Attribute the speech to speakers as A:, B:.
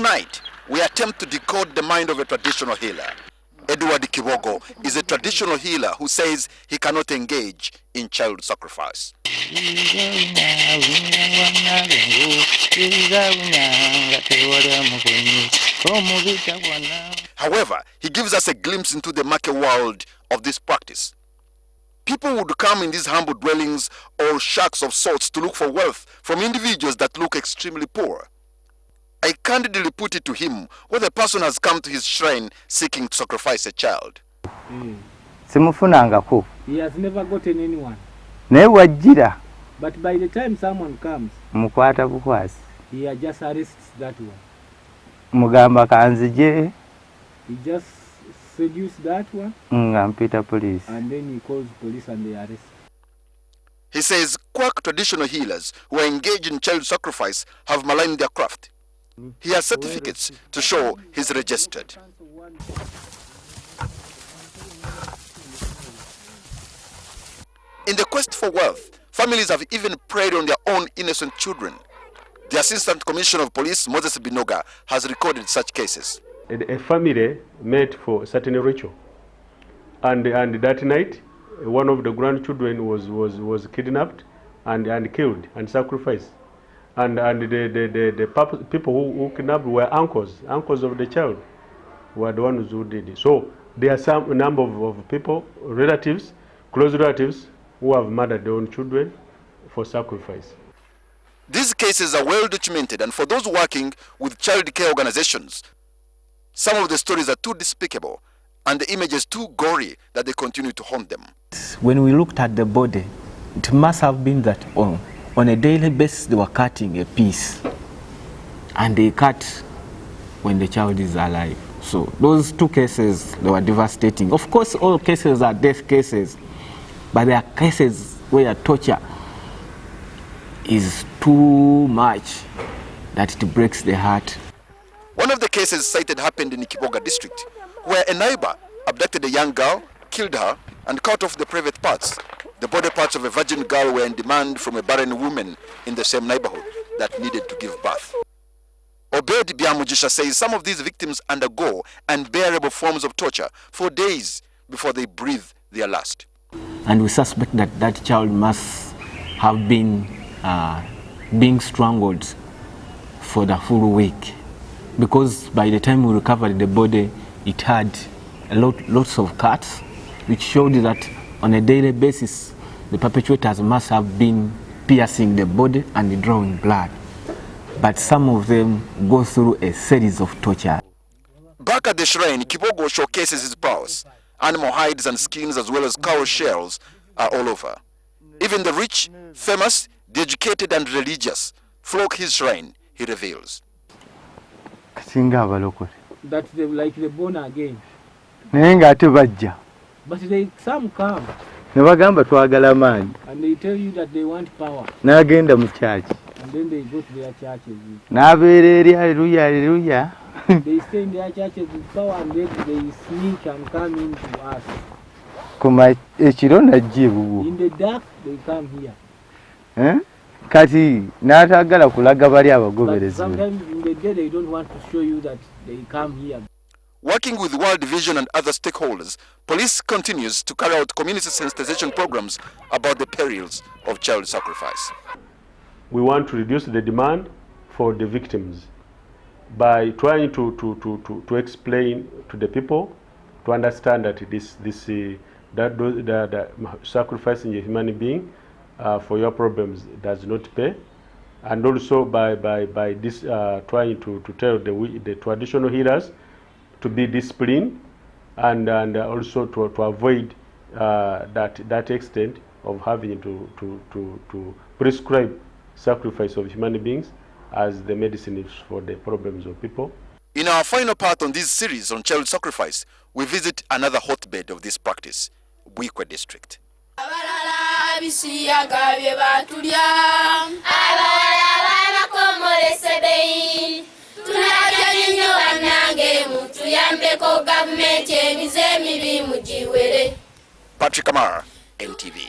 A: Tonight, we attempt to decode the mind of a traditional healer. Edward Kibogo is a traditional healer who says he cannot engage in child sacrifice. However, he gives us a glimpse into the murky world of this practice. People would come in these humble dwellings or shacks of sorts to look for wealth from individuals that look extremely poor. I candidly put it to him whether the person has come to his shrine seeking to sacrifice a child.
B: He has never gotten anyone. But by the time someone comes, he just arrests that one. He just seduces that one. And then he calls police and they arrest.
A: He says quack traditional healers who are engaged in child sacrifice have maligned their craft. He has certificates to show he's registered. In the quest for wealth, families have even preyed on their own innocent children. The Assistant Commissioner of Police, Moses Binoga, has recorded such cases.
C: A family met for a certain ritual, and that night, one of the grandchildren was kidnapped and killed and sacrificed. And the people who kidnapped were uncles of the child, were the ones who did it. So there are a number of people, relatives, close relatives, who have murdered their own children for sacrifice.
A: These cases are well documented, and for those working with child care organizations, some of the stories are too despicable and the images too gory that they continue to haunt them.
D: When we looked at the body, it must have been that on a daily basis they were cutting a piece, and they cut when the child is alive. So those two cases, they were devastating. Of course, all cases are death cases, but there are cases where torture is too much that it breaks the heart.
A: One of the cases cited happened in Kiboga district, where a neighbor abducted a young girl, killed her, and cut off the private parts. The body parts of a virgin girl were in demand from a barren woman in the same neighborhood that needed to give birth. Obed Biamujisha says some of these victims undergo unbearable forms of torture for days before they breathe their last.
D: And we suspect that that child must have been being strangled for the full week, because by the time we recovered the body, it had lots of cuts, which showed that on a daily basis, the perpetrators must have been piercing the body and drawing blood. But some of them go through a series of torture.
A: Back at the shrine, Kibogo showcases his prowess. Animal hides and skins as well as cow shells are all over. Even the rich, famous, the educated and religious flock his shrine, he reveals.
B: That they like the born again. But some come. And they tell you that they want power. And then they go to their churches. They stay in their churches with power, and then they sneak and come into us. In the dark, they come here. But sometimes in the day they don't want to show you that they come here.
A: Working with World Vision and other stakeholders, police continues to carry out community sensitization programs about the perils of child sacrifice.
C: We want to reduce the demand for the victims by trying to explain to the people to understand that that sacrificing a human being for your problems does not pay, and also by this trying to tell the traditional healers to be disciplined and also to avoid that extent of having to prescribe sacrifice of human beings as the medicine is for the problems of people.
A: In our final part on this series on child sacrifice, we visit another hotbed of this practice, Buikwe district. Patrick Amara, NTV.